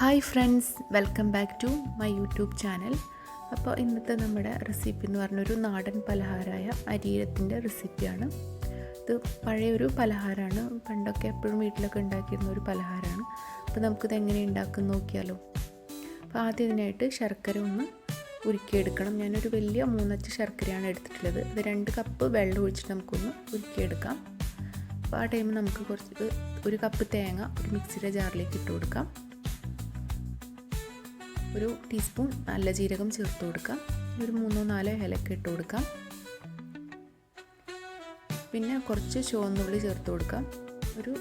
Hi friends, welcome back to my YouTube channel. അപ്പോൾ ഇന്നത്തെ നമ്മുടെ റെസിപ്പി എന്ന് പറഞ്ഞൊരു നാടൻ പലഹാരമായ അരിയിലത്തിൻ്റെ റെസിപ്പിയാണ്. ഇത് പഴയൊരു പലഹാരമാണ്. പണ്ടൊക്കെ എപ്പോഴും വീട്ടിലൊക്കെ ഉണ്ടാക്കിയിരുന്ന ഒരു പലഹാരമാണ്. അപ്പോൾ നമുക്കിത് എങ്ങനെ ഉണ്ടാക്കും നോക്കിയാലോ. അപ്പോൾ ആദ്യം ഇതിനായിട്ട് ശർക്കര ഒന്ന് ഉരുക്കിയെടുക്കണം. ഞാനൊരു വലിയ 3 അച്ച് ശർക്കരയാണ് എടുത്തിട്ടുള്ളത്. അത് 2 കപ്പ് വെള്ളം ഒഴിച്ചിട്ട് നമുക്കൊന്ന് ഉരുക്കിയെടുക്കാം. അപ്പോൾ ആ ടൈം നമുക്ക് കുറച്ച് 1 കപ്പ് തേങ്ങ ഒരു മിക്സിയുടെ ജാറിലേക്ക് ഇട്ട് കൊടുക്കാം. 1 ടീസ്പൂൺ നല്ല ജീരകം ചേർത്ത് കൊടുക്കാം. ഒരു 3-4 ഏലക്ക ഇട്ട് കൊടുക്കാം. പിന്നെ കുറച്ച് ചുവന്നുള്ളി ചേർത്ത് കൊടുക്കാം. ഒരു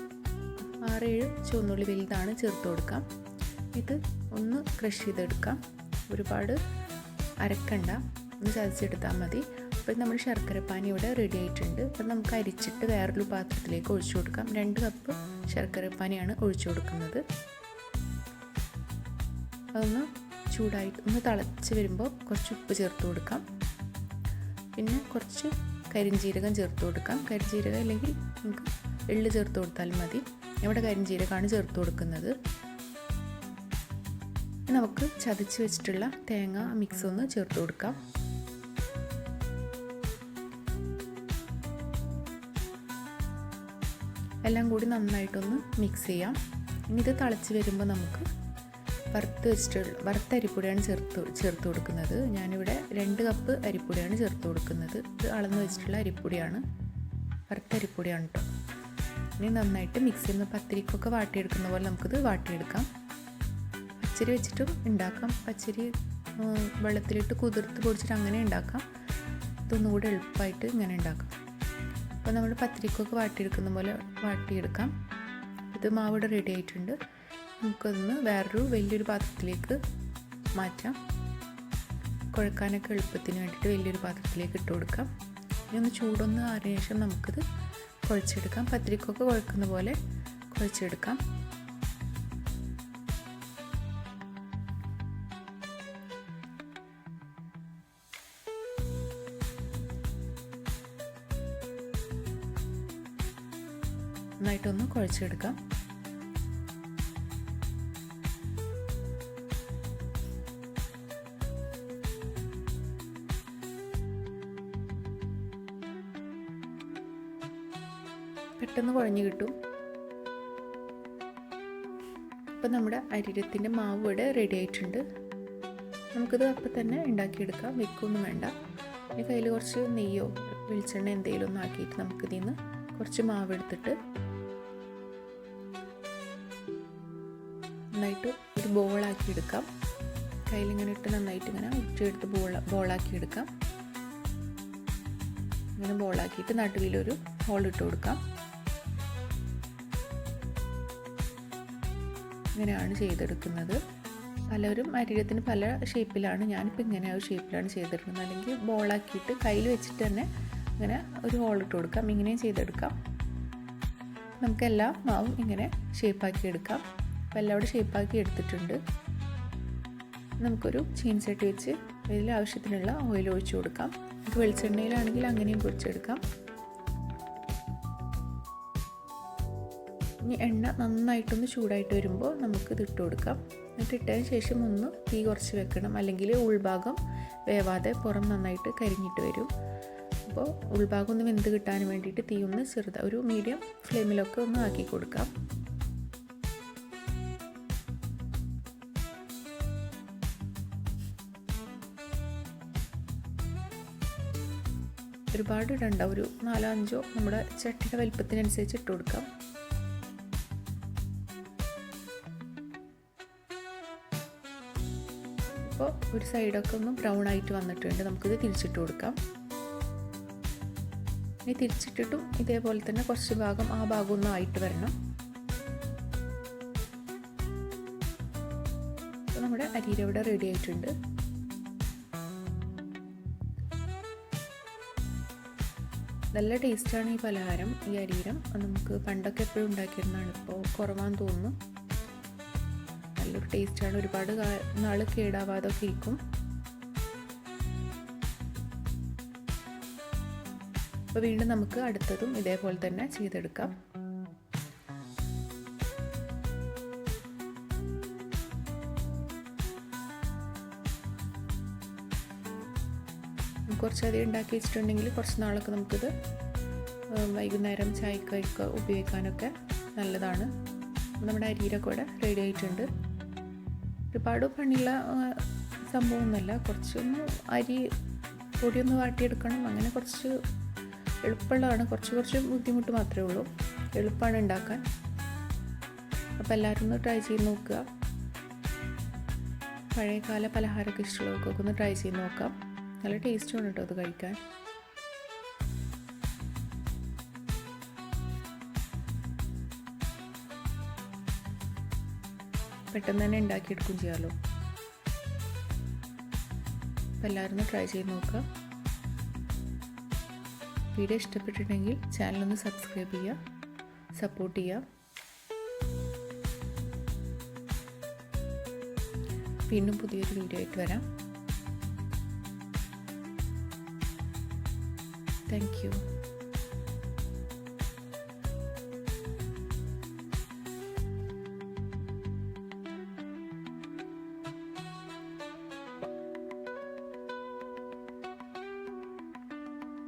6-7 ചുവന്നുള്ളി വലുതാണ് ചേർത്ത് കൊടുക്കാം. ഇത് ഒന്ന് ക്രഷ് ചെയ്തെടുക്കാം. ഒരുപാട് അരക്കണ്ട, ഒന്ന് ചതച്ചെടുത്താൽ മതി. അപ്പോൾ നമ്മൾ ശർക്കരപ്പാനി ഇവിടെ റെഡി ആയിട്ടുണ്ട്. അപ്പോൾ നമുക്ക് അരിച്ചിട്ട് വേറൊരു പാത്രത്തിലേക്ക് ഒഴിച്ചു കൊടുക്കാം. 2 കപ്പ് ശർക്കരപ്പാനിയാണ് ഒഴിച്ചു കൊടുക്കുന്നത്. അതൊന്ന് ചൂടായിട്ട് ഒന്ന് തിളച്ച് വരുമ്പോൾ കുറച്ച് ഉപ്പ് ചേർത്ത് കൊടുക്കാം. പിന്നെ കുറച്ച് കരിഞ്ജീരകം ചേർത്ത് കൊടുക്കാം. കരിഞ്ജീരകം അല്ലെങ്കിൽ നമുക്ക് എള്ള് ചേർത്ത് കൊടുത്താലും മതി. ഇവിടെ കരിഞ്ജീരകമാണ് ചേർത്ത് കൊടുക്കുന്നത്. നമുക്ക് ചതച്ച് വെച്ചിട്ടുള്ള തേങ്ങ മിക്സ് ഒന്ന് ചേർത്ത് കൊടുക്കാം. എല്ലാം കൂടി നന്നായിട്ടൊന്ന് മിക്സ് ചെയ്യാം. ഇനി ഇത് തിളച്ച് വരുമ്പോൾ നമുക്ക് വറുത്ത അരിപ്പൊടിയാണ് ചേർത്ത് കൊടുക്കുന്നത്. ഞാനിവിടെ 2 കപ്പ് അരിപ്പൊടിയാണ് ചേർത്ത് കൊടുക്കുന്നത്. ഇത് അളന്ന് വെച്ചിട്ടുള്ള അരിപ്പൊടിയാണ്, വറുത്ത അരിപ്പൊടിയാണ് കേട്ടോ. ഇനി നന്നായിട്ട് മിക്സ് ചെയ്യുന്ന പത്തിരിക്കൊക്കെ വാട്ടിയെടുക്കുന്ന പോലെ നമുക്കിത് വാട്ടിയെടുക്കാം. പച്ചരി വെച്ചിട്ടും ഉണ്ടാക്കാം. പച്ചരി വെള്ളത്തിലിട്ട് കുതിർത്ത് പൊടിച്ചിട്ട് അങ്ങനെ ഉണ്ടാക്കാം. ഇതൊന്നുകൂടി എളുപ്പമായിട്ട് ഇങ്ങനെ ഉണ്ടാക്കാം. അപ്പോൾ നമ്മൾ പത്തിരിക്കൊക്കെ വാട്ടിയെടുക്കുന്ന പോലെ വാട്ടിയെടുക്കാം. ഇത് മാവിടെ റെഡി ആയിട്ടുണ്ട്. നമുക്കൊന്ന് വേറൊരു വലിയൊരു പാത്രത്തിലേക്ക് മാറ്റാം. കുഴക്കാനൊക്കെ എളുപ്പത്തിന് വേണ്ടിയിട്ട് വലിയൊരു പാത്രത്തിലേക്ക് ഇട്ട് കൊടുക്കാം. ഇനി ഒന്ന് ചൂടൊന്ന് ആറിയ ശേഷം നമുക്കിത് കുഴച്ചെടുക്കാം. പത്തിരിക്കൊക്കെ കുഴക്കുന്ന പോലെ കുഴച്ചെടുക്കാം. നന്നായിട്ടൊന്ന് കുഴച്ചെടുക്കാം. പെട്ടെന്ന് കുഴഞ്ഞു കിട്ടും. ഇപ്പം നമ്മുടെ അരിരത്തിൻ്റെ മാവ് ഇവിടെ റെഡി ആയിട്ടുണ്ട്. നമുക്കിത് അപ്പം തന്നെ ഉണ്ടാക്കിയെടുക്കാം. വെക്കൊന്നും വേണ്ട. ഇനി കയ്യിൽ കുറച്ച് നെയ്യോ വെളിച്ചെണ്ണ എന്തെങ്കിലും ഒന്ന് ആക്കിയിട്ട് നമുക്കിതിൽ നിന്ന് കുറച്ച് മാവ് എടുത്തിട്ട് നന്നായിട്ട് ഒരു ബോളാക്കി എടുക്കാം. കയ്യിലിങ്ങനെ ഇട്ട് നന്നായിട്ട് ഇങ്ങനെ ഉച്ചയെടുത്ത് ബോളാക്കി എടുക്കാം. ഇങ്ങനെ ബോളാക്കിയിട്ട് നടുവിലൊരു ഹോൾ ഇട്ട് കൊടുക്കാം. ഇങ്ങനെയാണ് ചെയ്തെടുക്കുന്നത്. പലരും അരിരത്തിന് പല ഷേപ്പിലാണ്. ഞാനിപ്പോൾ ഇങ്ങനെ ഒരു ഷേപ്പിലാണ് ചെയ്തെടുക്കുന്നത്. അല്ലെങ്കിൽ ബോളാക്കിയിട്ട് കയ്യിൽ വെച്ചിട്ട് തന്നെ ഇങ്ങനെ ഒരു ഹോൾ ഇട്ട് കൊടുക്കാം. ഇങ്ങനെയും ചെയ്തെടുക്കാം. നമുക്ക് എല്ലാ മാവും ഇങ്ങനെ ഷേപ്പാക്കി എടുക്കാം. അപ്പോൾ എല്ലാം ഇവിടെ ഷേപ്പാക്കി എടുത്തിട്ടുണ്ട്. നമുക്കൊരു ചീനച്ചട്ടി വെച്ച് അതിൽ ആവശ്യത്തിനുള്ള ഓയിൽ ഒഴിച്ചു കൊടുക്കാം. നമുക്ക് വെളിച്ചെണ്ണയിലാണെങ്കിൽ അങ്ങനെയും പൊരിച്ചെടുക്കാം. ഇനി എണ്ണ നന്നായിട്ടൊന്ന് ചൂടായിട്ട് വരുമ്പോൾ നമുക്കിത് ഇട്ട് കൊടുക്കാം. എന്നിട്ട് ഇട്ടതിന് ശേഷം ഒന്ന് തീ കുറച്ച് വെക്കണം. അല്ലെങ്കിൽ ഉൾഭാഗം വേവാതെ പുറം നന്നായിട്ട് കരിഞ്ഞിട്ട് വരും. അപ്പോൾ ഉൾഭാഗം ഒന്ന് വെന്ത് കിട്ടാൻ വേണ്ടിയിട്ട് തീ ഒന്ന് ഒരു മീഡിയം ഫ്ലെയിമിലൊക്കെ ഒന്ന് ആക്കി കൊടുക്കാം. ഒരുപാട് ഇടണ്ട, ഒരു 4-5 നമ്മുടെ ചട്ടിയുടെ വലിപ്പത്തിനനുസരിച്ച് ഇട്ട് കൊടുക്കാം. അപ്പോൾ ഒരു സൈഡൊക്കെ ഒന്ന് ബ്രൗൺ ആയിട്ട് വന്നിട്ടുണ്ട്. നമുക്കിത് തിരിച്ചിട്ട് കൊടുക്കാം. ഇനി തിരിച്ചിട്ടിട്ടും ഇതേപോലെ തന്നെ കുറച്ച് ഭാഗം ആ ഭാഗം ഒന്നും ആയിട്ട് വരണം. അപ്പോൾ നമ്മുടെ അരിര ഇവിടെ റെഡി ആയിട്ടുണ്ട്. നല്ല ടേസ്റ്റാണ് ഈ പലഹാരം, ഈ അരിരം. നമുക്ക് പണ്ടൊക്കെ എപ്പോഴും ഉണ്ടാക്കിയിരുന്നതാണ്. ഇപ്പോൾ കുറവാന്ന് തോന്നുന്നു. നല്ലൊരു ടേസ്റ്റാണ്. ഒരുപാട് നാൾ കേടാവാതൊക്കെ ഇരിക്കും. അപ്പോൾ വീണ്ടും നമുക്ക് അടുത്തതും ഇതേപോലെ തന്നെ ചെയ്തെടുക്കാം. കുറച്ചധികം ഉണ്ടാക്കി വെച്ചിട്ടുണ്ടെങ്കിൽ കുറച്ച് നാളൊക്കെ നമുക്കിത് വൈകുന്നേരം ചായക്കൊക്കെ ഉപയോഗിക്കാനൊക്കെ നല്ലതാണ്. നമ്മുടെ അരിയുടെ കൂടെ റെഡി ആയിട്ടുണ്ട്. ഒരുപാട് പണിയുള്ള സംഭവമൊന്നുമല്ല, കുറച്ചൊന്ന് അരി പൊടിയൊന്ന് വാട്ടിയെടുക്കണം. അങ്ങനെ കുറച്ച് എളുപ്പമുള്ളതാണ്, കുറച്ച് ബുദ്ധിമുട്ട് മാത്രമേ ഉള്ളൂ. എളുപ്പമാണ് ഉണ്ടാക്കാൻ. അപ്പോൾ എല്ലാവരും ഒന്ന് ട്രൈ ചെയ്ത് നോക്കുക. പഴയകാല പലഹാരമൊക്കെ ഇഷ്ടമുള്ളവർക്കൊക്കെ ഒന്ന് ട്രൈ ചെയ്ത് നോക്കാം. നല്ല ടേസ്റ്റുമാണ് കേട്ടോ അത് കഴിക്കാൻ. പെട്ടെന്ന് തന്നെ ഉണ്ടാക്കിയെടുക്കുകയും ചെയ്യാമല്ലോ. അപ്പോൾ എല്ലാവരും ഒന്ന് ട്രൈ ചെയ്ത് നോക്കുക. വീഡിയോ ഇഷ്ടപ്പെട്ടിട്ടുണ്ടെങ്കിൽ ചാനലൊന്ന് സബ്സ്ക്രൈബ് ചെയ്യുക, സപ്പോർട്ട് ചെയ്യുക. വീണ്ടും പുതിയൊരു വീഡിയോ ആയിട്ട് വരാം. Thank you.